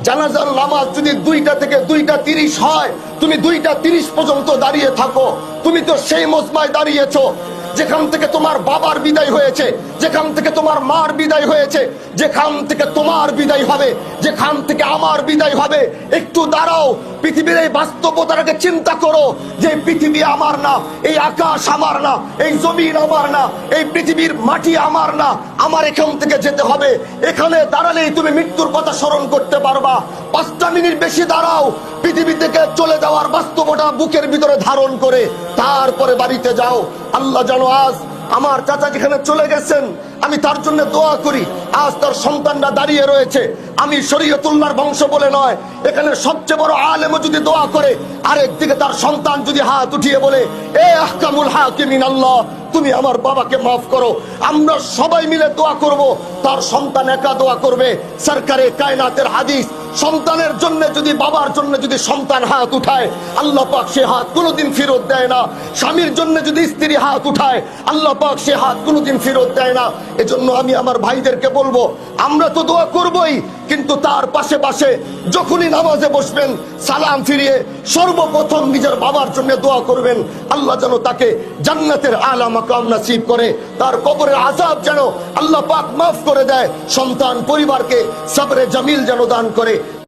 জানাজার নামাজ যদি 2টা থেকে 2টা 30 হয়, তুমি 2টা 30 পর্যন্ত দাঁড়িয়ে থাকো। তুমি তো সেই মজমায় দাঁড়িয়েছো যেখান থেকে তোমার বাবার বিদায় হয়েছে, যেখান থেকে তোমার মার বিদায় হয়েছে, যেখান থেকে তোমার বিদায় হবে, যেখান থেকে আমার বিদায় হবে। একটু দাঁড়াও, পৃথিবীর এই বাস্তবতাটাকে চিন্তা করো যে পৃথিবী আমার না, এই আকাশ আমার না, এই জমিন আমার না, এই পৃথিবীর মাটি আমার না, আমার এখান থেকে যেতে হবে। এখানে দাঁড়ালেই তুমি মৃত্যুর কথা স্মরণ করতে পারবা। 5টা মিনিট বেশি দাঁড়াও, পৃথিবী থেকে চলে যাওয়ার বাস্তবতা বুকের ভিতরে ধারণ করে তারপরে বাড়িতে যাও। আল্লাহ জানো আজ আমার চাচা যেখানে চলে গেছেন, আমি তার জন্য দোয়া করি। আজ তার সন্তানরা দাঁড়িয়ে রয়েছে। আমি শরীয়তুল্লাহর বংশ বলে নয়, এখানে সবচেয়ে বড় আলেমও যদি দোয়া করে, আরেকদিকে তার সন্তান যদি হাত উঠিয়ে বলে, এ আহকামুল হাকিমিন আল্লাহ, তুমি আমার বাবাকে মাফ করো, আমরা সবাই মিলে দোয়া করব। তার সন্তান একা দোয়া করবে। সরকারে কায়নাতের হাদিস, সন্তানের জন্য যদি, বাবার জন্য যদি সন্তান হাত উঠায়, আল্লাহ পাক সে হাত কোনোদিন ফেরত দেয় না। স্বামীর জন্য যদি স্ত্রী হাত উঠায়, আল্লাহ পাক সে হাত কোনোদিন ফেরত দেয় না। এজন্য আমি আমার ভাইদেরকে বলবো, আমরা তো দোয়া করবই, কিন্তু তার পাশে পাশে যখনই নামাজে বসবেন, সালাম ফিরিয়ে সর্বপ্রথম নিজের বাবার জন্য দোয়া করবেন। আল্লাহ যেন তাকে জান্নাতের আলা মাকাম নসিব করে, তার কবরের আযাব যেন আল্লাহ পাক মাফ করে দেয়, সন্তান পরিবারকে সবরে জামিল যেন দান করে।